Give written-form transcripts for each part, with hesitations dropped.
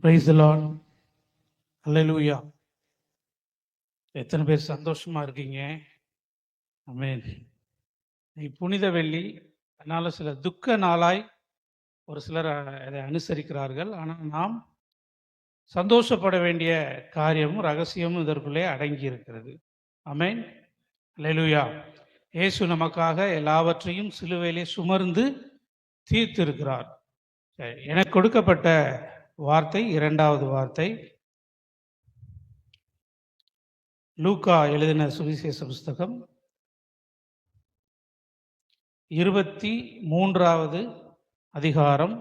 Praise the Lord. அல்லேலூயா. எத்தனை பேர் சந்தோஷமா இருக்கீங்க? ஆமென். புனித வெள்ளி, அதனால சில துக்க நாளாய் ஒரு சிலர் அதை அனுசரிக்கிறார்கள். ஆனால் நாம் சந்தோஷப்பட வேண்டிய காரியமும் ரகசியமும் இதற்குள்ளே அடங்கி இருக்கிறது. ஆமென். அல்லேலூயா. இயேசு நமக்காக எல்லாவற்றையும் சிலுவையிலே சுமர்ந்து தீர்த்திருக்கிறார். எனக்கு கொடுக்கப்பட்ட வார்த்தை, இரண்டாவது வார்த்தை, லூக்கா எழுதின சுவிசேஷ புஸ்தகம் 23வது அதிகாரம்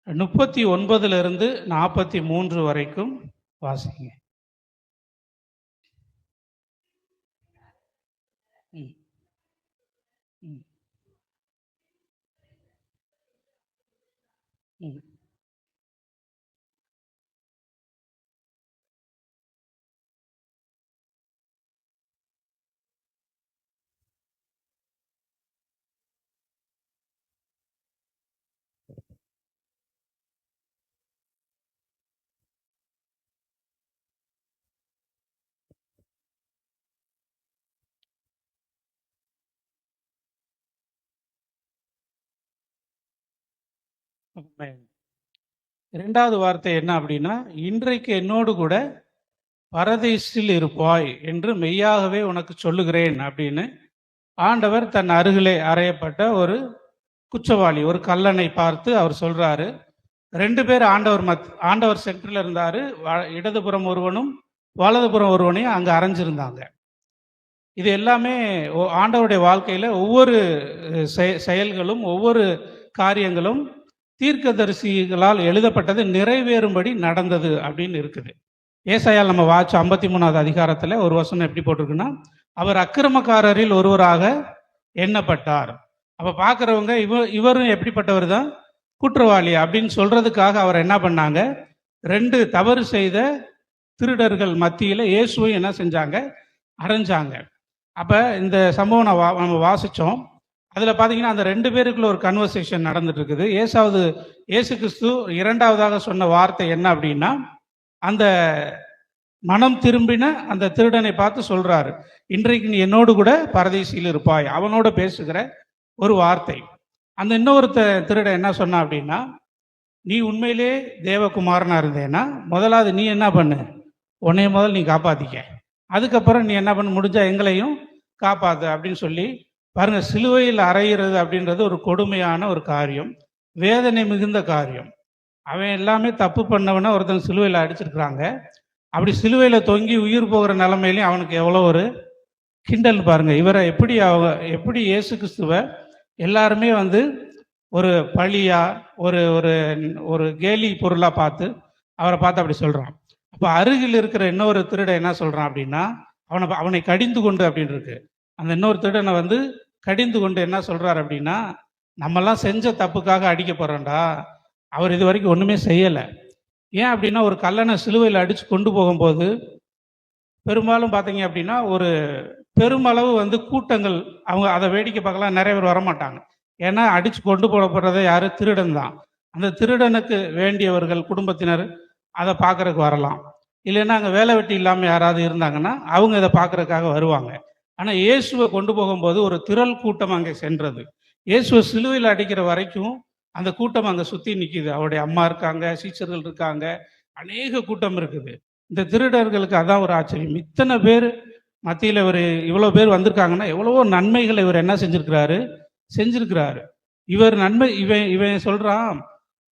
39 43 வரைக்கும் வாசிங்க. இரண்டாவது வார்த்தை என்ன அப்படின்னா, இன்றைக்கு என்னோடு கூட பரதேசில் இருப்பாய் என்று மெய்யாகவே உனக்கு சொல்லுகிறேன் அப்படின்னு ஆண்டவர் தன் அருகிலே அறையப்பட்ட ஒரு குற்றவாளி, ஒரு கல்லனை பார்த்து அவர் சொல்றாரு. 2 பேர் ஆண்டவர் சென்டர்ல இருந்தாரு. இடதுபுறம் ஒருவனும் வலதுபுறம் ஒருவனையும் அங்க அரைஞ்சிருந்தாங்க. இது எல்லாமே ஆண்டவருடைய வாழ்க்கையில ஒவ்வொரு செயல்களும் ஒவ்வொரு காரியங்களும் தீர்க்கதரிசிகளால் எழுதப்பட்டது நிறைவேறும்படி நடந்தது அப்படின்னு இருக்குது. ஏசாயால் நம்ம வாட்ச் 53வது அதிகாரத்துல ஒரு வசனம் எப்படி போட்டிருக்குன்னா, அவர் அக்கிரமக்காரரில் ஒருவராக எண்ணப்பட்டார். அப்ப பாக்குறவங்க இவரும் எப்படிப்பட்டவர் தான், குற்றவாளி அப்படின்னு சொல்றதுக்காக அவர் என்ன பண்ணாங்க, 2 தவறு செய்த திருடர்கள் மத்தியில இயேசுவை என்ன செஞ்சாங்க, அரைஞ்சாங்க. அப்ப இந்த சம்பவம் நம்ம வாசிச்சோம். அதுல பாத்தீங்கன்னா அந்த 2 பேருக்குள்ள ஒரு கன்வர்சேஷன் நடந்துட்டு இருக்குது. இயேசு கிறிஸ்து இரண்டாவதாக சொன்ன வார்த்தை என்ன அப்படின்னா, அந்த மனம் திரும்பின அந்த திருடனை பார்த்து சொல்றாரு, இன்றைக்கு நீ என்னோடு கூட பரதேசியில் இருப்பாய். அவனோட பேசுகிற ஒரு வார்த்தை. அந்த இன்னொரு திருடன் என்ன சொன்னா அப்படின்னா, நீ உண்மையிலே தேவகுமாரனா இருந்தேன்னா முதலாவது நீ என்ன பண்ணு, உன்னைய முதல் நீ காப்பாத்திக்க, அதுக்கப்புறம் நீ என்ன பண்ண, முடிஞ்சா எங்களையும் காப்பாத்து அப்படின்னு சொல்லி பாருங்க. சிலுவையில் அறையிறது அப்படின்றது ஒரு கொடுமையான ஒரு காரியம், வேதனை மிகுந்த காரியம். அவன் எல்லாமே தப்பு பண்ணவன ஒருத்தன் சிலுவையில் அடிச்சிருக்கிறாங்க. அப்படி சிலுவையில் தொங்கி உயிர் போகிற நிலைமையிலையும் அவனுக்கு எவ்வளோ ஒரு கிண்டல் பாருங்க. இவரை எப்படி இயேசு கிறிஸ்துவை எல்லாருமே ஒரு பழியா ஒரு ஒரு ஒரு கேலி பொருளா பார்த்து அவரை பார்த்து அப்படி சொல்றான். அப்ப அருகில் இருக்கிற இன்னொரு திருடன் என்ன சொல்றான் அப்படின்னா, அவனை கடிந்து கொண்டு அப்படின்னு இருக்கு. அந்த இன்னொரு திருடனை கடிந்து கொண்டு என்ன சொல்றாரு அப்படின்னா, நம்மெல்லாம் செஞ்ச தப்புக்காக அடிக்கப்படுறோம்டா, அவர் இது வரைக்கும் ஒண்ணுமே செய்யலை. ஏன் அப்படின்னா, ஒரு கல்லனை சிலுவையில் அடிச்சு கொண்டு போகும்போது பெரும்பாலும் பார்த்தீங்க அப்படின்னா ஒரு பெருமளவு கூட்டங்கள் அவங்க அதை வேடிக்கை பார்க்கலாம், நிறைய பேர் வரமாட்டாங்க. ஏன்னா அடிச்சு கொண்டு போடப்படுறதை யாரு, திருடன் தான். அந்த திருடனுக்கு வேண்டியவர்கள் குடும்பத்தினர் அதை பார்க்கறதுக்கு வரலாம். இல்லைன்னா அங்கே வேலை வெட்டி இல்லாமல் யாராவது இருந்தாங்கன்னா அவங்க இதை பார்க்கறதுக்காக வருவாங்க. ஆனால் இயேசுவை கொண்டு போகும்போது ஒரு திரள் கூட்டம் அங்கே சென்றது. இயேசுவை சிலுவையில் அடிக்கிற வரைக்கும் அந்த கூட்டம் அங்கே சுற்றி நிற்கிது. அவருடைய அம்மா இருக்காங்க, சீச்சர்கள் இருக்காங்க, அநேக கூட்டம் இருக்குது. இந்த திருடர்களுக்கு அதான் ஒரு ஆச்சரியம். இத்தனை பேர் மத்தியில் இவர் இவ்வளோ பேர் வந்திருக்காங்கன்னா எவ்வளவோ நன்மைகளை இவர் என்ன செஞ்சிருக்கிறாரு. இவர் நன்மை இவன் சொல்றான்,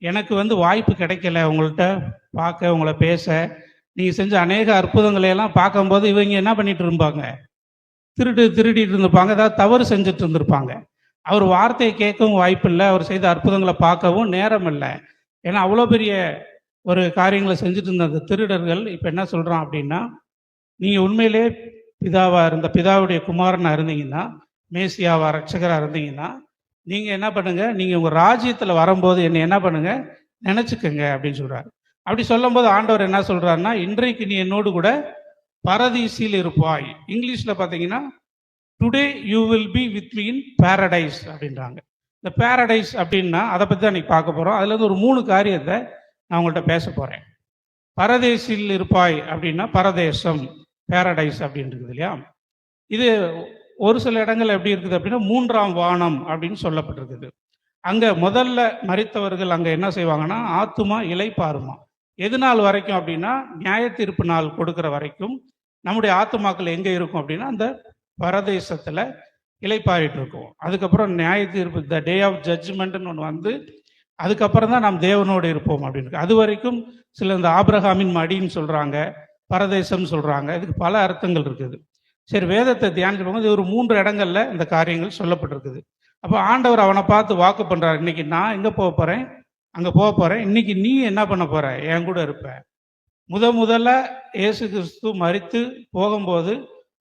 எனக்கு வாய்ப்பு கிடைக்கல உங்கள்கிட்ட பார்க்க, உங்களை பேச, நீங்கள் செஞ்ச அநேக அற்புதங்களை எல்லாம் பார்க்கும்போது இவங்க என்ன பண்ணிட்டு இருப்பாங்க, திருடிட்டு இருந்திருப்பாங்க, ஏதாவது தவறு செஞ்சுட்டு இருந்திருப்பாங்க. அவர் வார்த்தையை கேட்கவும் வாய்ப்பு இல்லை, அவர் செய்த அற்புதங்களை பார்க்கவும் நேரம் இல்லை. ஏன்னா அவ்வளோ பெரிய ஒரு காரியங்களை செஞ்சுட்டு இருந்த அந்த திருடர்கள் இப்போ என்ன சொல்கிறான் அப்படின்னா, நீங்கள் உண்மையிலே பிதாவுடைய குமாரனாக இருந்தீங்கன்னா, மேசியாவா ரட்சகராக இருந்தீங்கன்னா, நீங்கள் என்ன பண்ணுங்க, நீங்கள் உங்கள் ராஜ்யத்தில் வரும்போது என்னை என்ன பண்ணுங்க, நினச்சிக்கங்க அப்படின்னு சொல்கிறார். அப்படி சொல்லும் போது ஆண்டவர் என்ன சொல்கிறாருன்னா, இன்றைக்கு நீ என்னோடு கூட பரதீசில் இருப்பாய். இங்கிலீஷில் பார்த்தீங்கன்னா, today you will be with me in paradise அப்படின்றாங்க. இந்த பேரடைஸ் அப்படின்னா அதை பற்றி தான் இன்னைக்கு பார்க்க போகிறோம். அதுலேருந்து ஒரு 3 காரியத்தை நான் உங்கள்கிட்ட பேச போகிறேன். பரதேசில் இருப்பாய் அப்படின்னா பரதேசம், பேரடைஸ் அப்படின்னு இருக்குது இல்லையா. இது ஒரு சில இடங்கள் எப்படி இருக்குது அப்படின்னா 3ஆம் வானம் அப்படின்னு சொல்லப்பட்டிருக்குது. அங்கே முதல்ல மரித்தவர்கள் அங்கே என்ன செய்வாங்கன்னா ஆத்துமா இளைப்பாருமா. எது நாள் வரைக்கும் அப்படின்னா நியாய தீர்ப்பு நாள் கொடுக்குற வரைக்கும் நம்முடைய ஆத்துமாக்கள் எங்கே இருக்கும் அப்படின்னா அந்த பரதேசத்தில் இளைப்பாறிட்டு இருக்கும். அதுக்கப்புறம் நியாய தீர்ப்பு, த டே ஆஃப் ஜட்ஜ்மெண்ட்னு ஒன்று வந்து அதுக்கப்புறம் தான் நாம் தேவனோடு இருப்போம் அப்படின்னு. அது வரைக்கும் சில இந்த ஆபிரகாமின் மடின்னு சொல்கிறாங்க, பரதேசம் சொல்கிறாங்க. இதுக்கு பல அர்த்தங்கள் இருக்குது. சரி, வேதத்தை தியானிச்சு போகும்போது ஒரு 3 இடங்கள்ல இந்த காரியங்கள் சொல்லப்பட்டிருக்குது. அப்போ ஆண்டவர் அவனை பார்த்து வாக்கு பண்ணுறாரு, இன்னைக்கு நான் எங்கே போக போகிறேன், அங்கே போக போகிறேன், இன்னைக்கு நீ என்ன பண்ண போகிற, என் கூட இருப்ப. முதல்ல இயேசு கிறிஸ்து மரித்து போகும்போது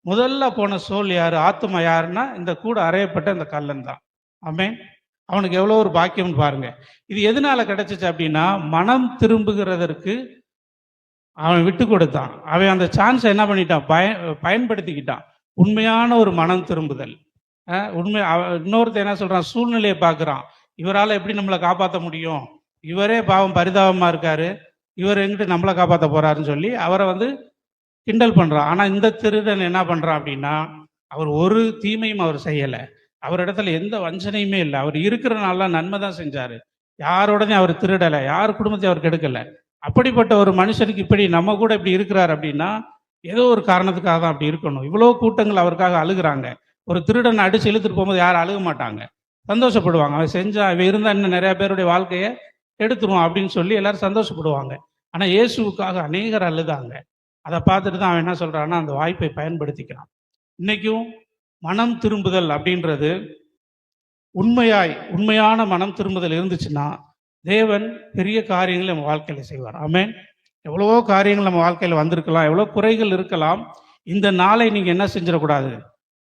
முதல்ல போன சோல் யார், ஆத்துமா யாருன்னா இந்த கூட அறையப்பட்ட இந்த கல்லன் தான். ஆமென். அவனுக்கு எவ்வளோ ஒரு பாக்கியம்னு பாருங்க. இது எதனால கிடைச்சிச்சு அப்படின்னா மனம் திரும்புகிறதற்கு அவன் விட்டு கொடுத்தான். அவன் அந்த சான்ஸை என்ன பண்ணிட்டான், பயன்படுத்திக்கிட்டான். உண்மையான ஒரு மனம் திரும்புதல். இன்னொருத்த என்ன சொல்றான், சூழ்நிலையை பார்க்குறான். இவரால் எப்படி நம்மளை காப்பாற்ற முடியும், இவரே பாவம் பரிதாபமாக இருக்காரு, இவர் எங்கிட்ட நம்மளை காப்பாற்ற போறாருன்னு சொல்லி அவரை வந்து கிண்டல் பண்றான். ஆனால் இந்த திருடன் என்ன பண்றான் அப்படின்னா அவர் ஒரு தீமையும் அவர் செய்யலை. அவர் இடத்துல எந்த வஞ்சனையுமே இல்லை. அவர் இருக்கிற நாள்லாம் நன்மை தான் செஞ்சாரு. யாரோடனே அவர் திருடலை, யார் குடும்பத்தையும் அவர் கெடுக்கலை. அப்படிப்பட்ட ஒரு மனுஷனுக்கு இப்படி நம்ம கூட இப்படி இருக்கிறார் அப்படின்னா ஏதோ ஒரு காரணத்துக்காக தான் அப்படி இருக்கணும். இவ்வளோ கூட்டங்கள் அவருக்காக அழுகுறாங்க. ஒரு திருடன் அடிச்சு இழுத்துட்டு போகும்போது யாரும் அழுக மாட்டாங்க, சந்தோஷப்படுவாங்க. அவன் செஞ்சா இவன் இருந்தா இன்னும் நிறைய பேருடைய வாழ்க்கையை எடுத்துருவான் அப்படின்னு சொல்லி எல்லாரும் சந்தோஷப்படுவாங்க. ஆனால் இயேசுவுக்காக அநேகர் அழுதாங்க. அதை பார்த்துட்டு தான் அவன் என்ன சொல்றான்னா அந்த வாய்ப்பை பயன்படுத்திக்கிறான். இன்னைக்கும் மனம் திரும்புதல் அப்படின்றது உண்மையான மனம் திரும்புதல் இருந்துச்சுன்னா தேவன் பெரிய காரியங்கள் நம்ம வாழ்க்கையில செய்வார். ஆமென். எவ்வளவோ காரியங்கள் நம்ம வாழ்க்கையில் வந்திருக்கலாம், எவ்வளோ குறைகள் இருக்கலாம். இந்த நாளை நீங்க என்ன செஞ்சிடக்கூடாது,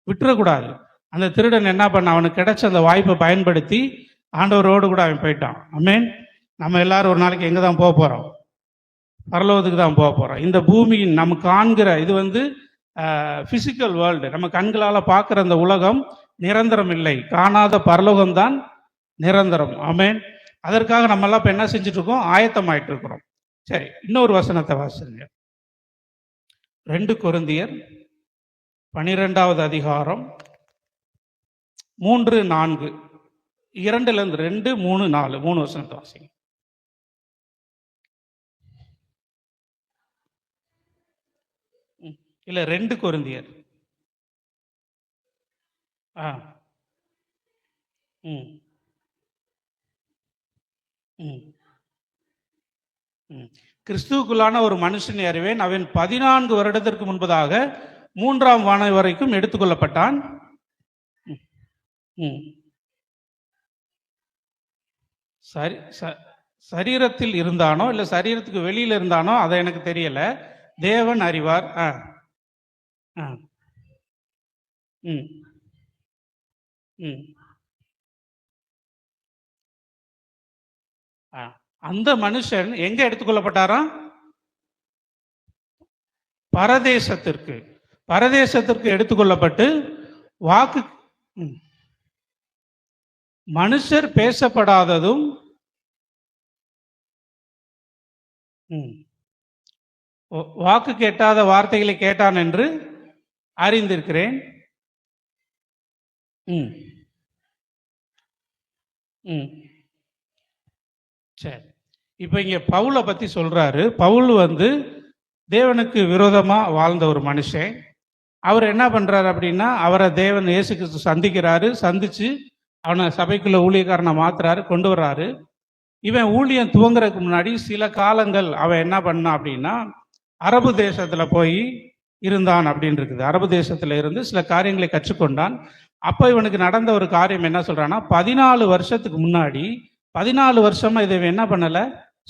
விட்டுறக்கூடாது. அந்த திருடன் என்ன பண்ண, அவனுக்கு கிடைச்ச அந்த வாய்ப்பை பயன்படுத்தி ஆண்டவரோடு கூட அவன் போயிட்டான். ஆமென். நம்ம எல்லாரும் ஒரு நாளைக்கு எங்கே தான் போக போகிறோம், பரலோகத்துக்கு தான் போக போகிறோம். இந்த பூமியின் நம்ம காண்கிற இது வந்து பிசிக்கல் வேர்ல்டு, நம்ம கண்களால் பார்க்குற அந்த உலகம் நிரந்தரம் இல்லை. காணாத பரலோகம்தான் நிரந்தரம். ஆமென். அதற்காக நம்மெல்லாம் இப்போ என்ன செஞ்சுட்டு இருக்கோம், ஆயத்தமாயிட்டு இருக்கிறோம். சரி, இன்னொரு வசனத்தை வாசிங்க. 2 கொரிந்தியர் 12வது அதிகாரம் 3, 4, 2லேருந்து 2, 3, 4 3 வசனத்தை வாசிங்க. இல்ல 2 கொரிந்தியர். ம் ம் ம் கிறிஸ்துவுக்குள்ளான ஒரு மனுஷனை அறிவேன், அவன் 14 வருடத்திற்கு முன்பதாக 3ஆம் வானம் வரைக்கும் எடுத்துக்கொள்ளப்பட்டான். சரி, சரீரத்தில் இருந்தானோ இல்லை சரீரத்துக்கு வெளியில் இருந்தானோ அதை எனக்கு தெரியல, தேவன் அறிவார். அந்த மனுஷன் எங்க எடுத்துக்கொள்ளப்பட்டாராம், பரதேசத்திற்கு எடுத்துக்கொள்ளப்பட்டு வாக்கு மனுஷர் பேசப்படாததும் வாக்கு கேட்டாத வார்த்தைகளை கேட்டான் என்று அறிந்திருக்கிறேன். சரி, இப்ப இங்க பவுலை பத்தி சொல்றாரு. பவுல் வந்து தேவனுக்கு விரோதமா வாழ்ந்த ஒரு மனுஷன். அவர் என்ன பண்றாரு அப்படின்னா அவரை தேவன் இயேசு கிறிஸ்து சந்திக்கிறாரு. சந்திச்சு அவனை சபைக்குள்ள ஊழியக்காரனை மாத்துறாரு, கொண்டு வர்றாரு. இவன் ஊழியம் துவங்குறதுக்கு முன்னாடி சில காலங்கள் அவன் என்ன பண்ணான் அப்படின்னா அரபு தேசத்துல போய் இருந்தான் அப்படின்னு இருக்குது. அரபு தேசத்துல இருந்து சில காரியங்களை கற்றுக்கொண்டான். அப்ப இவனுக்கு நடந்த ஒரு காரியம் என்ன சொல்றான்னா 14 வருஷத்துக்கு முன்னாடி 14 வருஷமா இதை என்ன பண்ணல,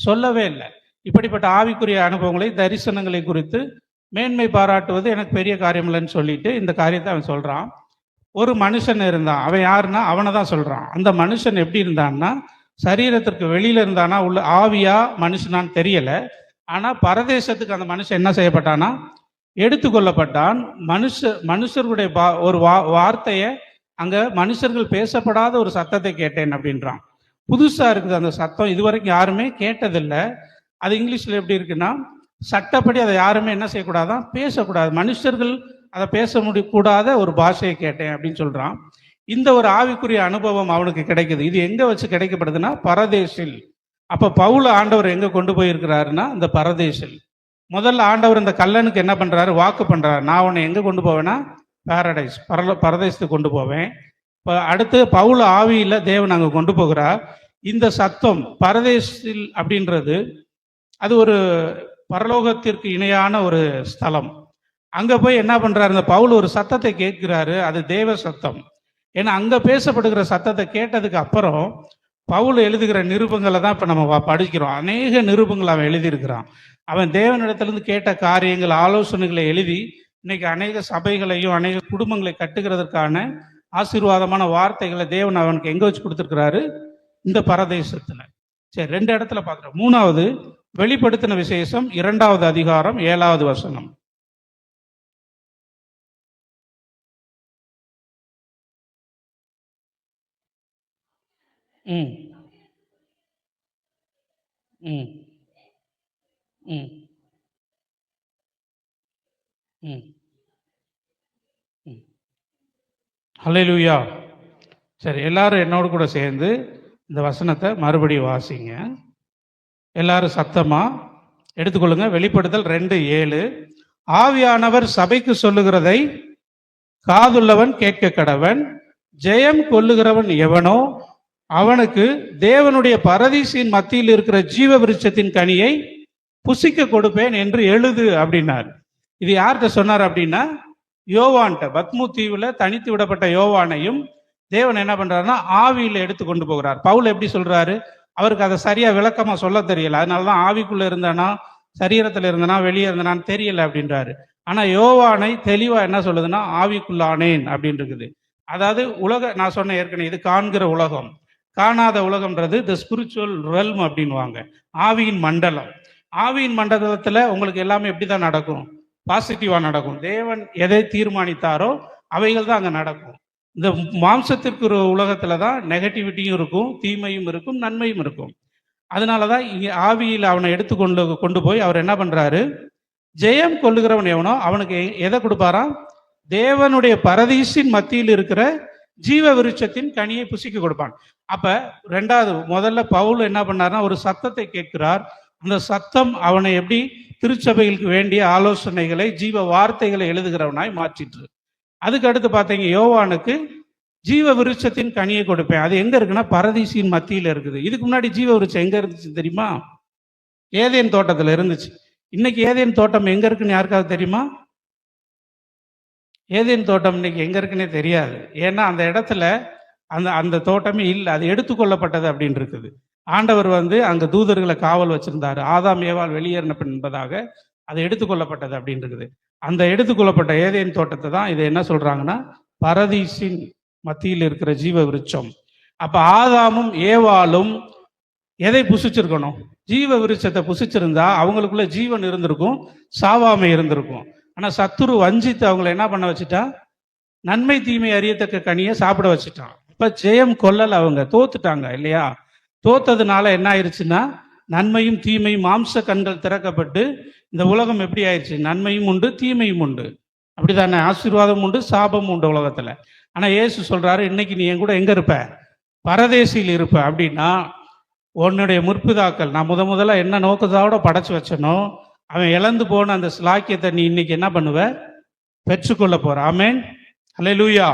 சொல்லவே இல்லை. இப்படிப்பட்ட ஆவிக்குரிய அனுபவங்களை, தரிசனங்களை குறித்து மேன்மை பாராட்டுவது எனக்கு பெரிய காரியம் இல்லைன்னு சொல்லிட்டு இந்த காரியத்தை அவன் சொல்றான். ஒரு மனுஷன் இருந்தான். அவன் யாருன்னா அவனை தான் சொல்றான். அந்த மனுஷன் எப்படி இருந்தான்னா சரீரத்திற்கு வெளியில இருந்தானா உள்ள ஆவியா மனுஷனான்னு தெரியல. ஆனா பரதேசத்துக்கு அந்த மனுஷன் என்ன செய்யப்பட்டானா எடுத்துக்கொள்ளப்பட்டான். மனுஷர்களுடைய ஒரு வார்த்தையை அங்க மனுஷர்கள் பேசப்படாத ஒரு சத்தத்தை கேட்டேன் அப்படின்றான். புதுசா இருக்குது அந்த சத்தம், இதுவரைக்கும் யாருமே கேட்டதில்லை. அது இங்கிலீஷில் எப்படி இருக்குன்னா, சட்டப்படி அதை யாருமே என்ன செய்யக்கூடாதான், பேசக்கூடாது. மனுஷர்கள் அதை பேச கூடாத ஒரு பாஷையை கேட்டேன் அப்படின்னு சொல்கிறான். இந்த ஒரு ஆவிக்குரிய அனுபவம் அவனுக்கு கிடைக்குது. இது எங்கே வச்சு கிடைக்கப்படுதுன்னா, பரதேசில். அப்போ பவுல ஆண்டவர் எங்கே கொண்டு போயிருக்கிறாருன்னா, இந்த பரதேசில். முதல்ல ஆண்டவர் இந்த கல்லனுக்கு என்ன பண்ணுறாரு, வாக்கு பண்ணுறாரு, நான் உன்னை எங்கே கொண்டு போவேன்னா பாரடைஸ், பரதேசத்துக்கு கொண்டு போவேன். இப்போ அடுத்து பவுல ஆவியில் தேவன் அங்கே கொண்டு போகிறார். இந்த சத்தம் பரதேசில் அப்படின்றது அது ஒரு பரலோகத்திற்கு இணையான ஒரு ஸ்தலம். அங்கே போய் என்ன பண்ணுறாரு, இந்த பவுல் ஒரு சத்தத்தை கேட்கிறாரு, அது தேவ சத்தம். ஏன்னா அங்கே பேசப்படுகிற சத்தத்தை கேட்டதுக்கு அப்புறம் பவுல் எழுதுகிற நிருபங்களை தான் இப்போ நம்ம படிக்கிறோம். அநேக நிருபங்கள் அவன் எழுதியிருக்கிறான். அவன் தேவனிடத்திலிருந்து கேட்ட காரியங்கள், ஆலோசனைகளை எழுதி இன்னைக்கு அநேக சபைகளையும் அநேக குடும்பங்களை கட்டுகிறதற்கான ஆசீர்வாதமான வார்த்தைகளை தேவன் அவனுக்கு எங்கே வச்சு கொடுத்துருக்கிறாரு, இந்த பரதேசத்தில். சரி, 2 இடத்துல பார்க்குறோம். 3வது வெளிப்படுத்தின விசேஷம் 2வது அதிகாரம் 7வது வசனம். ம் ம் ம் ம் ம் ஹல்லேலூயா. சரி, எல்லாரும் என்னோடு கூட சேர்ந்து இந்த வசனத்தை மறுபடியும் வாசிங்க. எல்லாரும் சத்தமா எடுத்துக்கொள்ளுங்க. வெளிப்படுத்தல் 2:7. ஆவியானவர் சபைக்கு சொல்லுகிறதை காதுள்ளவன் கேட்க கடவன். ஜெயம் கொள்ளுகிறவன் எவனோ அவனுக்கு தேவனுடைய பரதீசின் மத்தியில் இருக்கிற ஜீவ விருட்சத்தின் கனியை புசிக்க கொடுப்பேன் என்று எழுது அப்படின்னார். இது யார்கிட்ட சொன்னார் அப்படின்னா, யோவான்ட்ட. பத்மு தீவுல தனித்து விடப்பட்ட யோவானையும் தேவன் என்ன பண்றாருன்னா ஆவியில எடுத்து கொண்டு போகிறார். பவுல் எப்படி சொல்றாரு, அவருக்கு அதை சரியா விளக்கமா சொல்ல தெரியல. அதனாலதான் ஆவிக்குள்ள இருந்தானா சரீரத்துல இருந்தானா வெளியே இருந்தானான்னு தெரியல அப்படின்றாரு. ஆனா யோவானை தெளிவா என்ன சொல்லுதுன்னா ஆவிக்குள்ளானேன் அப்படின்னு இருக்குது. அதாவது நான் சொன்ன ஏற்கனவே, இது காண்கிற உலகம். காணாத உலகம்ன்றது தி ஸ்பிரிச்சுவல் ரெல்ம் அப்படின்வாங்க, ஆவியின் மண்டலம். ஆவியின் மண்டலத்துல உங்களுக்கு எல்லாமே எப்படிதான் நடக்கும், பாசிட்டிவா நடக்கும். தேவன் எதை தீர்மானித்தாரோ அவைகள் தான் அங்க நடக்கும். இந்த மாம்சத்திற்கு ஒரு உலகத்துல தான் நெகட்டிவிட்டியும் இருக்கும், தீமையும் இருக்கும், நன்மையும் இருக்கும். அதனாலதான் இங்க ஆவியில் அவனை கொண்டு போய் அவர் என்ன பண்றாரு, ஜெயம் கொள்ளுகிறவன் எவனோ அவனுக்கு எதை கொடுப்பாராம், தேவனுடைய பரதீசின் மத்தியில் இருக்கிற ஜீவ விருட்சத்தின் கனியை புசிக்க கொடுப்பான். அப்ப 2வது, முதல்ல பவுல் என்ன பண்ணார்னா ஒரு சத்தத்தை கேட்கிறார். அந்த சத்தம் அவனை எப்படி திருச்சபைகளுக்கு வேண்டிய ஆலோசனைகளை, ஜீவ வார்த்தைகளை எழுதுகிறவனாய் மாற்றிட்டு. அதுக்கு அடுத்து பார்த்தீங்க, யோவானுக்கு ஜீவ விருட்சத்தின் கனியை கொடுப்பேன். அது எங்க இருக்குன்னா பரதீசின் மத்தியில் இருக்குது. இதுக்கு முன்னாடி ஜீவ விருட்சம் எங்க இருந்துச்சு தெரியுமா, ஏதேன் தோட்டத்துல இருந்துச்சு. இன்னைக்கு ஏதேன் தோட்டம் எங்க இருக்குன்னு யாருக்காவது தெரியுமா? ஏதேன் தோட்டம் இன்னைக்கு எங்க இருக்குன்னே தெரியாது. ஏன்னா அந்த இடத்துல அந்த தோட்டமே இல்லை, அது எடுத்துக்கொள்ளப்பட்டது அப்படின்னு இருக்குது. ஆண்டவர் அங்க தூதர்களை காவல் வச்சிருந்தாரு. ஆதாம் ஏவாள் வெளியேறின என்பதாக அது எடுத்துக்கொள்ளப்பட்டது அப்படின்னு இருக்குது. அந்த எடுத்துக்கொள்ளப்பட்ட ஏதேன் தோட்டத்தை தான் இதை என்ன சொல்றாங்கன்னா பரதீசின் மத்தியில் இருக்கிற ஜீவ விருட்சம். அப்ப ஆதாமும் ஏவாளும் எதை புசிச்சிருக்கணும், ஜீவ விருட்சத்தை புசிச்சிருந்தா அவங்களுக்குள்ள ஜீவன் இருந்திருக்கும், சாவாமை இருந்திருக்கும். ஆனா சத்துரு வஞ்சித்து அவங்களை என்ன பண்ண வச்சுட்டா, நன்மை தீமை அறியத்தக்க கனியை சாப்பிட வச்சுட்டான். இப்ப ஜெயம் கொள்ளல், அவங்க தோத்துட்டாங்க இல்லையா. தோத்ததுனால என்ன ஆயிடுச்சுன்னா நன்மையும் தீமையும் மாம்ச கண்கள் திறக்கப்பட்டு இந்த உலகம் எப்படி ஆயிடுச்சு, நன்மையும் உண்டு தீமையும் உண்டு, அப்படித்தானே, ஆசீர்வாதம் உண்டு சாபம் உண்டு உலகத்துல. ஆனா இயேசு சொல்றாரு, இன்னைக்கு நீ என் கூட எங்க இருப்ப, பரதேசியில் இருப்ப. அப்படின்னா உன்னுடைய முற்பிதாக்கள் நான் முதல்ல என்ன நோக்கத்தோட படைச்சு வச்சனோ அவன் இழந்து போன அந்த ஸ்லாக்கியத்தை நீ இன்னைக்கு என்ன பண்ணுவ, பெற்றுக்கொள்ள போற. ஆமென், அல்லேலூயா.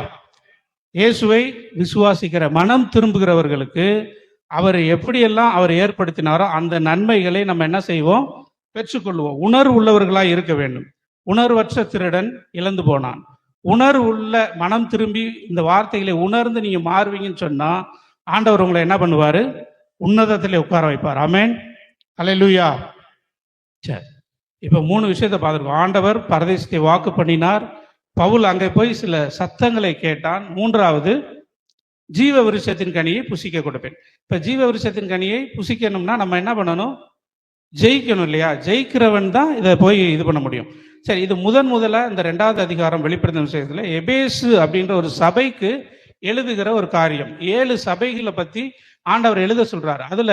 இயேசுவை விசுவாசிக்கிற மனம் திரும்புகிறவர்களுக்கு அவர் எப்படியெல்லாம் அவர் ஏற்படுத்தினாரோ அந்த நன்மைகளை நம்ம என்ன செய்வோம், பெற்றுக்கொள்வோம். உணர்வு உள்ளவர்களாய் இருக்க வேண்டும். உணர்வற்ற திருடன் இழந்து போனான். உணர்வு உள்ள மனம் திரும்பி இந்த வார்த்தைகளை உணர்ந்து நீங்க மாறுவீங்கன்னு சொன்னா ஆண்டவர் உங்களை என்ன பண்ணுவாரு, உன்னதத்திலே உட்கார வைப்பார். ஆமென், அல்லேலூயா. சரி, இப்ப 3 விஷயத்தை பார்த்துருக்கோம். ஆண்டவர் பரதேசத்தை வாக்கு பண்ணினார். பவுல் அங்கே போய் சில சத்தங்களை கேட்டான். 3வது, ஜீவ விருட்சத்தின் கனியை புசிக்க கொடுப்பேன். இப்ப ஜீவ விருட்சத்தின் கனியை புசிக்கணும்னா நம்ம என்ன பண்ணணும், ஜெயிக்கணும் இல்லையா. ஜெயிக்கிறவன் தான் இதை போய் இது பண்ண முடியும். சரி, இது முதல்ல இந்த 2வது அதிகாரம் வெளிப்படுத்தும் விஷயத்துல எபேசு அப்படின்ற ஒரு சபைக்கு எழுதுகிற ஒரு காரியம். 7 சபைகளை பத்தி ஆண்டவர் எழுத சொல்றாரு. அதுல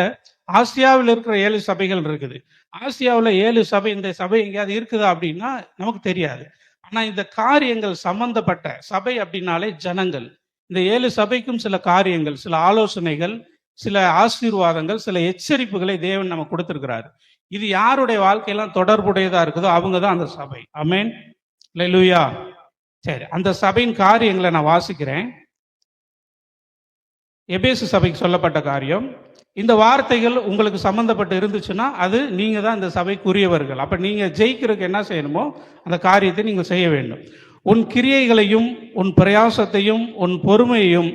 ஆசியாவில் இருக்கிற 7 சபைகள் இருக்குது. ஆசியாவில் 7 சபை, இந்த சபை எங்கேயாவது இருக்குதா அப்படின்னா நமக்கு தெரியாது. ஆனால் இந்த காரியங்கள் சம்பந்தப்பட்ட சபை அப்படின்னாலே ஜனங்கள். இந்த 7 சபைக்கும் சில காரியங்கள், சில ஆலோசனைகள், சில ஆசீர்வாதங்கள், சில எச்சரிப்புகளை தேவன் நமக்கு கொடுத்திருக்கிறார். இது யாருடைய வாழ்க்கையெல்லாம் தொடர்புடையதா இருக்குதோ அவங்க தான் அந்த சபை. ஆமென், அல்லேலூயா. சரி, அந்த சபையின் காரியங்களை நான் வாசிக்கிறேன். எபேசு சபைக்கு சொல்லப்பட்ட காரியம். இந்த வார்த்தைகள் உங்களுக்கு சம்பந்தப்பட்டு இருந்துச்சுன்னா அது நீங்க தான் இந்த சபைக்குரியவர்கள். அப்ப நீங்க ஜெயிக்கிறதுக்கு என்ன செய்யணுமோ அந்த காரியத்தை நீங்க செய்ய வேண்டும். உன் கிரியைகளையும் உன் பிரயாசத்தையும் உன் பொறுமையையும்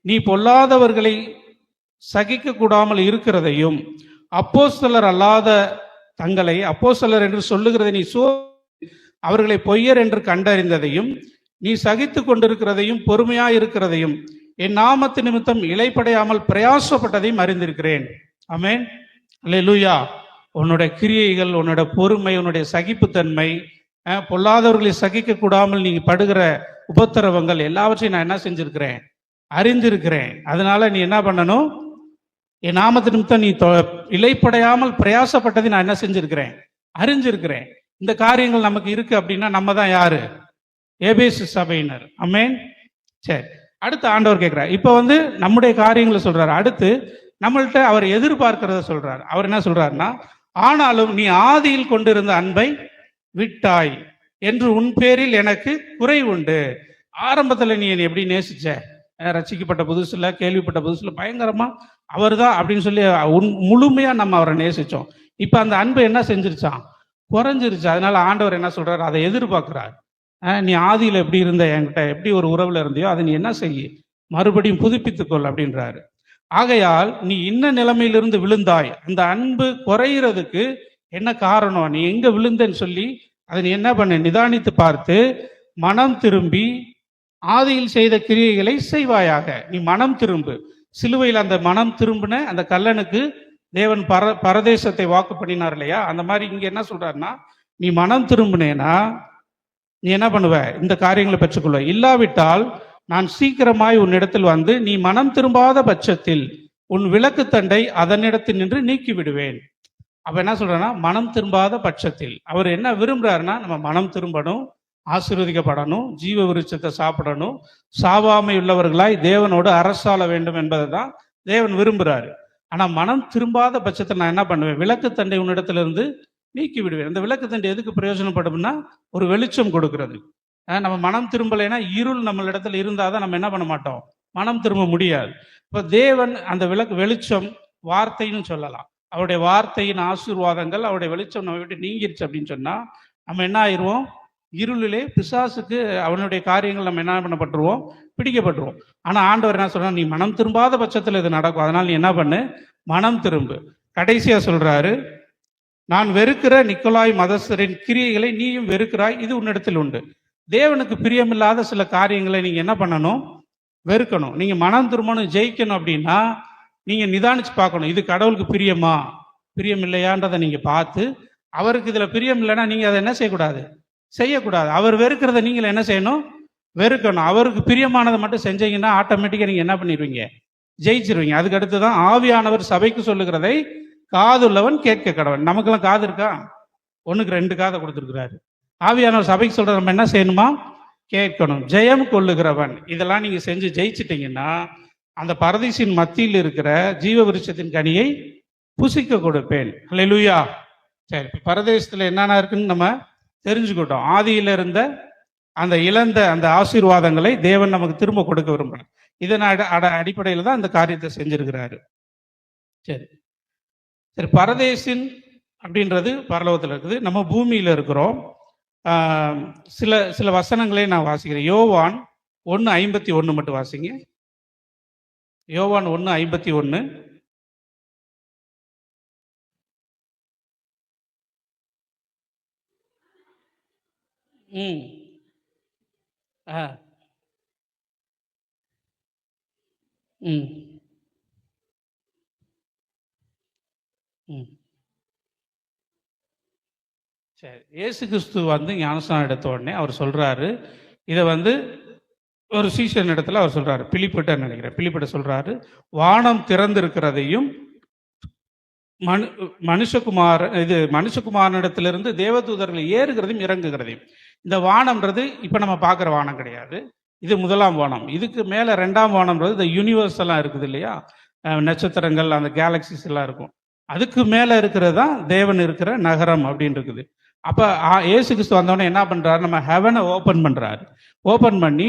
நீ பொல்லாதவர்களை சகிக்க கூடாமல் இருக்கிறதையும் அப்போஸ்தலர் அல்லாத தங்களை அப்போஸ்தலர் என்று சொல்லுகிறதை நீ அவர்களை பொய்யர் என்று கண்டறிந்ததையும் நீ சகித்து கொண்டிருக்கிறதையும் பொறுமையா இருக்கிறதையும் என் நாமத்து நிமித்தம் இலைப்படையாமல் பிரயாசப்பட்டதையும் அறிந்திருக்கிறேன். ஆமென், அல்லேலூயா. உன்னுடைய கிரியைகள், உன்னுடைய பொறுமை, உன்னுடைய சகிப்புத்தன்மை, பொல்லாதவர்களை சகிக்க கூடாமல் நீங்க படுகிற உபத்திரவங்கள் எல்லாவற்றையும் நான் என்ன செஞ்சிருக்கிறேன், அறிந்திருக்கிறேன். அதனால நீ என்ன பண்ணணும், என் நாமத்து நிமித்தம் நீ இலைப்படையாமல் பிரயாசப்பட்டதை நான் என்ன செஞ்சிருக்கிறேன், அறிஞ்சிருக்கிறேன். இந்த காரியங்கள் நமக்கு இருக்கு அப்படின்னா நம்ம தான் யாரு, எபேசு சபையினர். ஆமென். சரி, அடுத்து ஆண்டவர் கேட்கிறார். இப்ப நம்முடைய காரியங்களை சொல்றாரு. அடுத்து நம்மள்கிட்ட அவர் எதிர்பார்க்கிறத சொல்றார். அவர் என்ன சொல்றாருன்னா, ஆனாலும் நீ ஆதியில் கொண்டிருந்த அன்பை விட்டாய் என்று உன் பேரில் எனக்கு குறை உண்டு. ஆரம்பத்துல நீ என்னை எப்படி நேசிச்ச, ரசிக்கப்பட்ட புதுசுல, கேள்விப்பட்ட புதுசுல பயங்கரமா அவர் தான் அப்படின்னு சொல்லி முழுமையா நம்ம அவரை நேசிச்சோம். இப்ப அந்த அன்பு என்ன செஞ்சிருச்சான், குறைஞ்சிருச்சு. அதனால ஆண்டவர் என்ன சொல்றாரு, அதை எதிர்பார்க்கிறார். நீ ஆதியில் எப்படி இருந்த, என்கிட்ட எப்படி ஒரு உறவுல இருந்தியோ அதை நீ என்ன செய்ய, மறுபடியும் புதுப்பித்துக்கொள் அப்படின்றாரு. ஆகையால் நீ இன்ன நிலைமையிலிருந்து விழுந்தாய், அந்த அன்பு குறையிறதுக்கு என்ன காரணம், நீ எங்க விழுந்தன்னு சொல்லி அதை நீ என்ன பண்ண, நிதானித்து பார்த்து மனம் திரும்பி ஆதியில் செய்த கிரியைகளை செய்வாயாக. நீ மனம் திரும்பு. சிலுவையில் அந்த மனம் திரும்பின அந்த கல்லனுக்கு தேவன் பரதேசத்தை வாக்கு பண்ணினார் இல்லையா, அந்த மாதிரி இங்க என்ன சொல்றாருன்னா, நீ மனம் திரும்பினேனா நீ என்ன பண்ணுவ, இந்த காரியங்களை பெற்றுக்கொள்ள. இல்லாவிட்டால் நான் சீக்கிரமாய் உன்னிடத்தில் வந்து நீ மனம் திரும்பாத பட்சத்தில் உன் விளக்கு தண்டை அதனிடத்தில் நின்று நீக்கி விடுவேன். அப்ப என்ன சொல்றேன்னா, மனம் திரும்பாத பட்சத்தில் அவர் என்ன விரும்புறாருன்னா, நம்ம மனம் திரும்பணும், ஆசீர்வதிக்கப்படணும், ஜீவ விருட்சத்தை சாப்பிடணும், சாவாமை உள்ளவர்களாய் தேவனோடு அரசாள வேண்டும் என்பதை தான் தேவன் விரும்புறாரு. ஆனா மனம் திரும்பாத பட்சத்தில் நான் என்ன பண்ணுவேன், விளக்கு தண்டை உன்னிடத்திலிருந்து நீக்கி விடுவேன். அந்த விளக்கு தண்டை எதுக்கு பிரயோஜனப்படும்னா, ஒரு வெளிச்சம் கொடுக்கிறது. நம்ம மனம் திரும்பலைன்னா இருள் நம்ம இடத்துல இருந்தாதான் நம்ம என்ன பண்ண மாட்டோம், மனம் திரும்ப முடியாது. இப்போ தேவன் அந்த வெளிச்சம் வார்த்தைன்னு சொல்லலாம். அவருடைய வார்த்தையின் ஆசீர்வாதங்கள், அவருடைய வெளிச்சம் நம்ம விட்டு நீங்கிருச்சு அப்படின்னு சொன்னா நம்ம என்ன ஆயிடுவோம், இருளிலே பிசாசுக்கு அவனுடைய காரியங்கள் நம்ம என்ன பண்ணப்பட்டுருவோம், பிடிக்கப்பட்டுருவோம். ஆனா ஆண்டவர் என்ன சொல்றாரு, நீ மனம் திரும்பாத பட்சத்தில் இது நடக்கும். அதனால நீ என்ன பண்ணு, மனம் திரும்பு. கடைசியா சொல்றாரு, நான் வெறுக்கிற நிக்கோலாய் மதஸ்தரின் கிரியைகளை நீயும் வெறுக்கிறாய், இது உன்னிடத்தில் உண்டு. தேவனுக்கு பிரியமில்லாத சில காரியங்களை நீங்க என்ன பண்ணணும், வெறுக்கணும். நீங்க மனம் திரும்பணும், ஜெயிக்கணும் அப்படின்னா நீங்க நிதானிச்சு பார்க்கணும், இது கடவுளுக்கு பிரியமா பிரியம் இல்லையான்றதை நீங்க பார்த்து, அவருக்கு இதுல பிரியம் இல்லைன்னா நீங்க அதை என்ன செய்யக்கூடாது, செய்யக்கூடாது. அவர் வெறுக்கிறத நீங்கள் என்ன செய்யணும், வெறுக்கணும். அவருக்கு பிரியமானதை மட்டும் செஞ்சீங்கன்னா ஆட்டோமேட்டிக்கா நீங்க என்ன பண்ணிடுவீங்க, ஜெயிச்சிருவீங்க. அதுக்கு அடுத்துதான் ஆவியானவர் சபைக்கு சொல்லுகிறதை காதுள்ளவன் கேட்க கடவன். நமக்கெல்லாம் காது இருக்கா, 1க்கு 2 காதை கொடுத்துருக்கிறாரு. ஆவியானவர் சபைக்கு சொல்ற நம்ம என்ன செய்யணுமா, கேட்கணும். ஜெயம் கொள்ளுகிறவன், இதெல்லாம் நீங்க செஞ்சு ஜெயிச்சிட்டீங்கன்னா அந்த பரதீசின் மத்தியில் இருக்கிற ஜீவ விருட்சத்தின் கனியை புசிக்க கொடுப்பேன். அல்லேலூயா. சரி, பரதேசத்துல என்னென்ன இருக்குன்னு நம்ம தெரிஞ்சுக்கிட்டோம். ஆதியில இருந்த அந்த இழந்த அந்த ஆசீர்வாதங்களை தேவன் நமக்கு திரும்ப கொடுக்க விரும்புகிறார். இதன் அடிப்படையில் தான் அந்த காரியத்தை செஞ்சிருக்கிறாரு. சரி சரி, பரதேசின் அப்படின்றது பரலோகத்தில் இருக்குது, நம்ம பூமியில இருக்கிறோம். சில சில வசனங்களே நான் வாசிக்கிறேன். யோவான் 1:51 மட்டும் வாசிங்க. யோவான் 1:51. சரி, இயேசு கிறிஸ்து ஞானஸ்நானம் எடுத்த உடனே அவர் சொல்றாரு, இதை ஒரு சீஷன் இடத்துல அவர் சொல்றாரு, பிலிப்பிட்ட நினைக்கிறேன், பிலிப்பிட்ட சொல்றாரு, வானம் திறந்திருக்கிறதையும் மனு மனுஷகுமாரனிடத்திலிருந்து தேவதூதர்கள் ஏறுகிறதையும் இறங்குகிறதையும். இந்த வானம்ன்றது இப்போ நம்ம பார்க்குற வானம் கிடையாது. இது முதலாம் வானம். இதுக்கு மேலே ரெண்டாம் வானம்ன்றது இந்த யூனிவர்ஸ் எல்லாம் இருக்குது இல்லையா, நட்சத்திரங்கள், அந்த கேலக்சிஸ் எல்லாம் இருக்கும். அதுக்கு மேலே இருக்கிறது தான் தேவன் இருக்கிற நகரம் அப்படின்னு இருக்குது. அப்போ இயேசு கிறிஸ்து வந்தவொடனே என்ன பண்ணுறாரு, நம்ம ஹெவனை ஓப்பன் பண்ணுறாரு. ஓப்பன் பண்ணி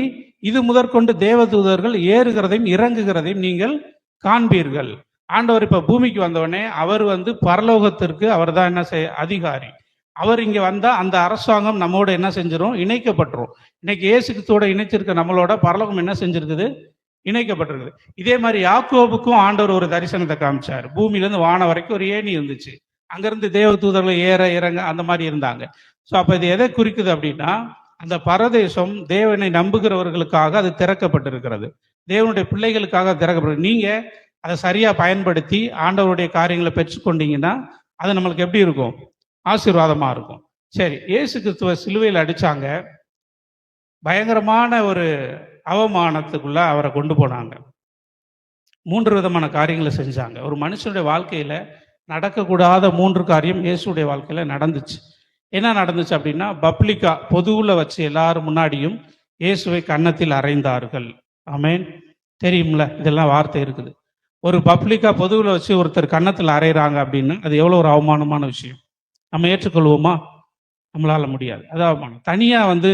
இது முதற்கொண்டு தேவதூதர்கள் ஏறுகிறதையும் இறங்குகிறதையும் நீங்கள் காண்பீர்கள். ஆண்டவர் இப்போ பூமிக்கு வந்தவொடனே அவர் பரலோகத்திற்கு அவர் தான் என்ன அதிகாரி. அவர் இங்கே வந்தால் அந்த அரசாங்கம் நம்மோட என்ன செஞ்சிடும், இணைக்கப்பட்டுரும். இன்னைக்கு இயேசு கிறிஸ்துவோட இணைச்சிருக்க நம்மளோட பரலோகம் என்ன செஞ்சிருக்குது, இணைக்கப்பட்டிருக்குது. இதே மாதிரி யாக்கோபுக்கும் ஆண்டவர் ஒரு தரிசனத்தை காமிச்சார். பூமியிலேருந்து வானம் வரைக்கும் ஒரு ஏணி இருந்துச்சு. அங்கேருந்து தேவ தூதர்கள் ஏற இறங்க அந்த மாதிரி இருந்தாங்க. ஸோ அப்போ இது எதை குறிக்குது அப்படின்னா, அந்த பரதேசம் தேவனை நம்புகிறவர்களுக்காக அது திறக்கப்பட்டிருக்கிறது. தேவனுடைய பிள்ளைகளுக்காக திறக்கப்பட்டு நீங்கள் அதை சரியாக பயன்படுத்தி ஆண்டவருடைய காரியங்களை பெற்றுக்கொண்டீங்கன்னா அது நம்மளுக்கு எப்படி இருக்கும், ஆசீர்வாதமாக இருக்கும். சரி, இயேசு கிறிஸ்துவ சிலுவையில் அடித்தாங்க. பயங்கரமான ஒரு அவமானத்துக்குள்ள அவரை கொண்டு போனாங்க. 3 விதமான காரியங்களை செஞ்சாங்க. ஒரு மனுஷனுடைய வாழ்க்கையில் நடக்கக்கூடாத 3 காரியம் இயேசுடைய வாழ்க்கையில் நடந்துச்சு. என்ன நடந்துச்சு அப்படின்னா, பப்ளிக்கா பொதுவில் வச்சு எல்லாரும் முன்னாடியும் இயேசுவை கன்னத்தில் அறைந்தார்கள். ஆமேன். தெரியும்ல, இதெல்லாம் வார்த்தை இருக்குது. ஒரு பப்ளிக்கா பொதுவில் வச்சு ஒருத்தர் கன்னத்தில் அறைகிறாங்க அப்படின்னு அது எவ்வளோ ஒரு அவமானமான விஷயம். நம்ம ஏற்றுக்கொள்வோமா? நம்மளால முடியாது. அது அவமானம். தனியாக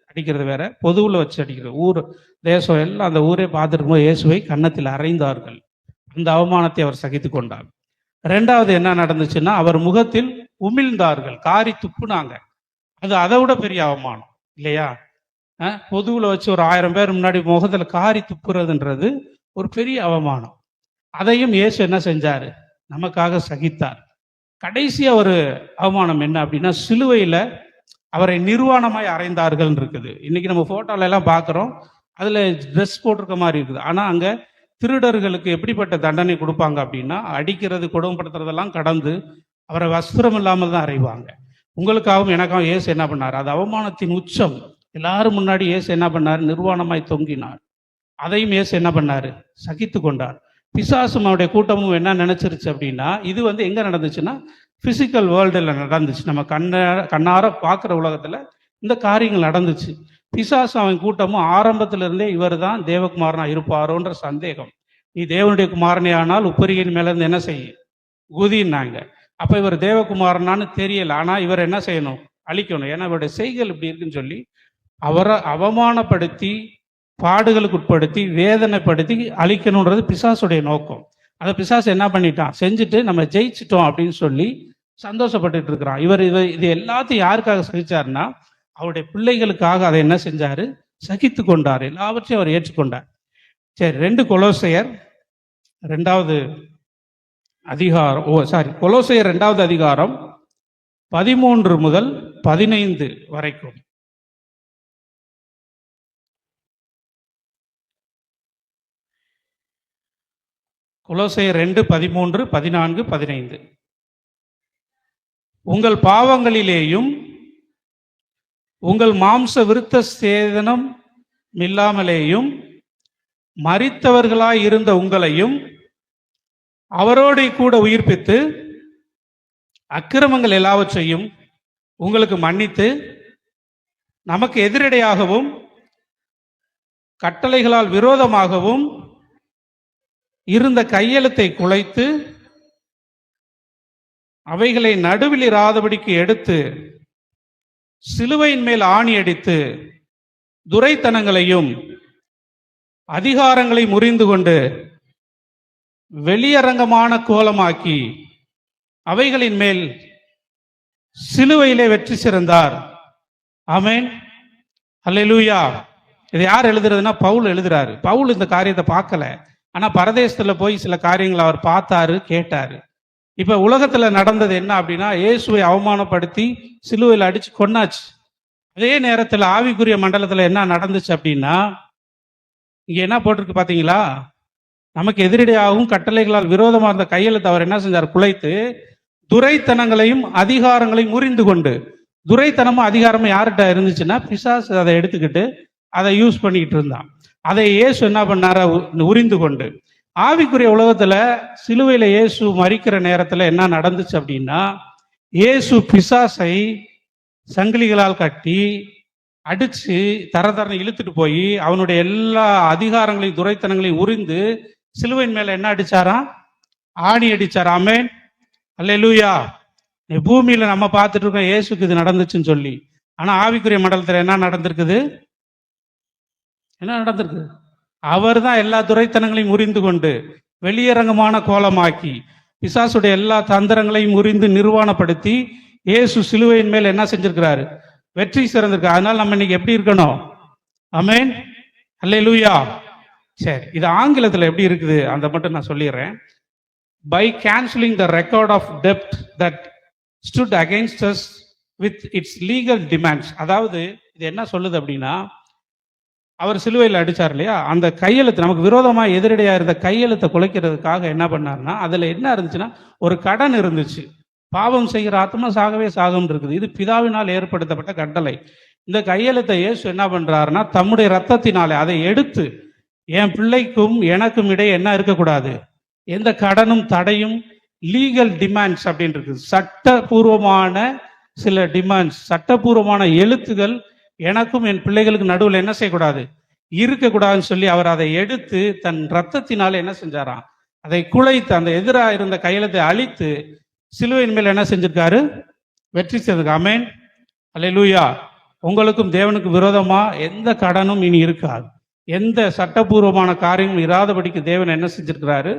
அடிக்கிறது வேற, பொதுவில் வச்சு அடிக்கிறது. ஊர் தேசம் எல்லாம் அந்த ஊரே பார்த்துட்டு போது இயேசுவை கன்னத்தில் அறைந்தார்கள். அந்த அவமானத்தை அவர் சகித்து கொண்டார். 2வது என்ன நடந்துச்சுன்னா, அவர் முகத்தில் உமிழ்ந்தார்கள், காரி துப்புனாங்க. அது அதை விட பெரிய அவமானம் இல்லையா? பொதுவில் வச்சு ஒரு 1000 பேர் முன்னாடி முகத்தில் காரி துப்புறதுன்றது ஒரு பெரிய அவமானம். அதையும் இயேசு என்ன செஞ்சாரு, நமக்காக சகித்தார். கடைசியா ஒரு அவமானம் என்ன அப்படின்னா, சிலுவையில் அவரை நிர்வாணமாய் அறைந்தார்கள் இருக்குது. இன்னைக்கு நம்ம போட்டோல எல்லாம் பார்க்குறோம், அதில் ட்ரெஸ் போட்டிருக்க மாதிரி இருக்குது. ஆனால் அங்கே திருடர்களுக்கு எப்படிப்பட்ட தண்டனை கொடுப்பாங்க அப்படின்னா, அடிக்கிறது, கொடுமைப்படுத்துறதெல்லாம் கடந்து அவரை வஸ்திரம் இல்லாமல் தான் அறைவாங்க. உங்களுக்காகவும் எனக்காகவும் இயேசு என்ன பண்ணார், அது அவமானத்தின் உச்சம். எல்லாரும் முன்னாடி இயேசு என்ன பண்ணார், நிர்வாணமாய் தொங்கினார். அதையும் இயேசு என்ன பண்ணார், சகித்து கொண்டார். பிசாசும் அவருடைய கூட்டமும் என்ன நினைச்சிருச்சு அப்படின்னா, இது எங்க நடந்துச்சுன்னா பிசிக்கல் வேர்ல்டில் நடந்துச்சு. நம்ம கண்ணார பார்க்குற உலகத்தில் இந்த காரியங்கள் நடந்துச்சு. பிசாசு அவன் கூட்டமும் ஆரம்பத்திலிருந்தே இவர் தான் தேவகுமாரனா இருப்பாரோன்ற சந்தேகம். நீ தேவனுடைய குமாரனே ஆனால் உப்பரியின் மேலேருந்து என்ன செய்ய குதினாங்க. அப்போ இவர் தேவகுமாரனான்னு தெரியல. ஆனால் இவர் என்ன செய்யணும், அழிக்கணும். ஏன்னா இவருடைய செய்கள் இப்படி இருக்குன்னு சொல்லி அவரை அவமானப்படுத்தி, பாடுகளுக்கு உட்படுத்தி, வேதனைப்படுத்தி அழிக்கணுன்றது பிசாசுடைய நோக்கம். அதை பிசாசு என்ன பண்ணிட்டான், செஞ்சுட்டு நம்ம ஜெயிச்சிட்டோம் அப்படின்னு சொல்லி சந்தோஷப்பட்டு இருக்கிறான். இவர் இது எல்லாத்தையும் யாருக்காக சகிச்சாருன்னா, அவருடைய பிள்ளைகளுக்காக அதை என்ன செஞ்சாரு, சகித்து கொண்டார். எல்லாவற்றையும் அவர் ஏற்றுக்கொண்டார். சரி, 2 கொலோசையர் 2வது அதிகாரம், கொலோசையர் 2வது அதிகாரம் 13 முதல் 15 வரைக்கும். கொலோசையர் 2, 13, 14, 15. உங்கள் பாவங்களிலேயும் உங்கள் மாம்ச விருத்த சேதனம் இல்லாமலேயும் மரித்தவர்களாய் இருந்த உங்களையும் அவரோடு கூட உயிர்ப்பித்து அக்கிரமங்கள் எல்லாவற்றையும் உங்களுக்கு மன்னித்து நமக்கு எதிரடையாகவும் கட்டளைகளால் விரோதமாகவும் இருந்த கையெழுத்தை குலைத்து அவைகளை நடுவில் இராதபடிக்கு எடுத்து சிலுவையின் மேல் ஆணி அடித்து துரைத்தனங்களையும் அதிகாரங்களை முறிந்து கொண்டு வெளியரங்கமான கோலமாக்கி அவைகளின் மேல் சிலுவையிலே வெற்றி சிறந்தார். ஆமென், அல்லேலூயா. இது யார் எழுதுறதுன்னா பவுல் எழுதுறாரு. பவுல் இந்த காரியத்தை பார்க்கல, ஆனா பரதேசத்துல போய் சில காரியங்களை அவர் பார்த்தாரு, கேட்டாரு. இப்ப உலகத்துல நடந்தது என்ன அப்படின்னா, இயேசுவை அவமானப்படுத்தி சிலுவையில் அடிச்சு கொன்னாச்சு. அதே நேரத்தில் ஆவிக்குரிய மண்டலத்துல என்ன நடந்துச்சு அப்படின்னா, இங்க என்ன போட்டிருக்கு பாத்தீங்களா, நமக்கு எதிரடையாகவும் கட்டளைகளால் விரோதமாக இருந்த கையெழுத்து அவர் என்ன செஞ்சார், குலைத்து துரைத்தனங்களையும் அதிகாரங்களையும் முறிந்து கொண்டு. துரைத்தனமும் அதிகாரமும் யார்கிட்ட இருந்துச்சுன்னா, பிசாசு அதை எடுத்துக்கிட்டு அதை யூஸ் பண்ணிக்கிட்டு இருந்தான். அதை இயேசு என்ன பண்ணார, உரிந்து கொண்டு ஆவிக்குரிய உலகத்துல சிலுவையில இயேசு மரிக்கிற நேரத்துல என்ன நடந்துச்சு அப்படின்னா, இயேசு பிசாசை சங்கிலிகளால் கட்டி அடிச்சு தரதரன்னு இழுத்துட்டு போய் அவனுடைய எல்லா அதிகாரங்களையும் துரைத்தனங்களையும் உரிந்து சிலுவையின் மேல என்ன அடிச்சாராம்? ஆணி அடிச்சார். ஆமென், அல்லேலூயா. பூமியில நம்ம பார்த்துட்டு இருக்கோம் இயேசுக்கு இது நடந்துச்சுன்னு சொல்லி. ஆனா ஆவிக்குரிய மண்டலத்துல என்ன நடந்திருக்குது? என்ன நடந்திருக்கு? அவர் தான் எல்லா துரைத்தனங்களையும் முறிந்து கொண்டு வெளியரங்கமான கோலமாக்கி பிசாசுடைய எல்லா தந்திரங்களையும் முறிந்து நிர்வாணப்படுத்தி இயேசு சிலுவையின் மேல் என்ன செஞ்சிருக்கிறாரு? வெற்றி சிறந்திருக்கு. அதனால நம்ம இன்னைக்கு எப்படி இருக்கணும்? ஆமென், அல்லேலூயா. சரி, இது ஆங்கிலத்தில் எப்படி இருக்குது அந்த மட்டும் நான் சொல்லிடுறேன். By cancelling the record of டெப்ட் that stood against us with its legal demands. அதாவது இது என்ன சொல்லுது அப்படின்னா, அவர் சிலுவையில் அடிச்சார் இல்லையா, அந்த கையெழுத்து நமக்கு விரோதமாக எதிரடையாக இருந்த கையெழுத்தை குலைக்கிறதுக்காக என்ன பண்ணார்னா, அதில் என்ன இருந்துச்சுன்னா ஒரு கடன் இருந்துச்சு. பாவம் செய்கிற ஆத்மா சாகவே சாகம் இருக்குது. இது பிதாவினால் ஏற்படுத்தப்பட்ட கட்டளை. இந்த கையெழுத்தை இயேசு என்ன பண்றாருன்னா தம்முடைய ரத்தத்தினாலே அதை எடுத்து என் பிள்ளைக்கும் எனக்கும் இடையே என்ன இருக்கக்கூடாது? எந்த கடனும் தடையும் லீகல் டிமாண்ட்ஸ் அப்படின்னு இருக்கு. சட்டபூர்வமான சில டிமாண்ட்ஸ், சட்டபூர்வமான எழுத்துகள் எனக்கும் என் பிள்ளைகளுக்கு நடுவில் என்ன செய்யக்கூடாது? இருக்கக்கூடாதுன்னு சொல்லி அவர் அதை எடுத்து தன் ரத்தத்தினால என்ன செஞ்சாராம்? அதை குலைத்து அந்த எதிராக இருந்த கையெழுத்தை அழித்து சிலுவையின் மேல் என்ன செஞ்சிருக்காரு? வெற்றி செய்திருக்கு. ஆமென், அல்லேலூயா. உங்களுக்கும் தேவனுக்கு விரோதமா எந்த கடனும் இனி இருக்காது. எந்த சட்டபூர்வமான காரியமும் இராதபடிக்கு தேவன் என்ன செஞ்சிருக்கிறாரு?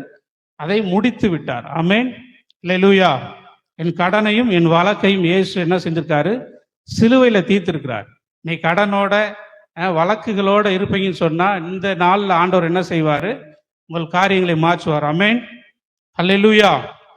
அதை முடித்து விட்டார். ஆமென், அல்லேலூயா. என் கடனையும் என் வழக்கையும் இயேசு என்ன செஞ்சிருக்காரு? சிலுவையில தீர்த்திருக்கிறார். நீ கடனோட வழக்குகளோட இருப்பீங்கன்னு சொன்னா இந்த நாள்ல ஆண்டவர் என்ன செய்வாரு? உங்கள் காரியங்களை மாற்றுவார். ஆமென், அல்லேலூயா.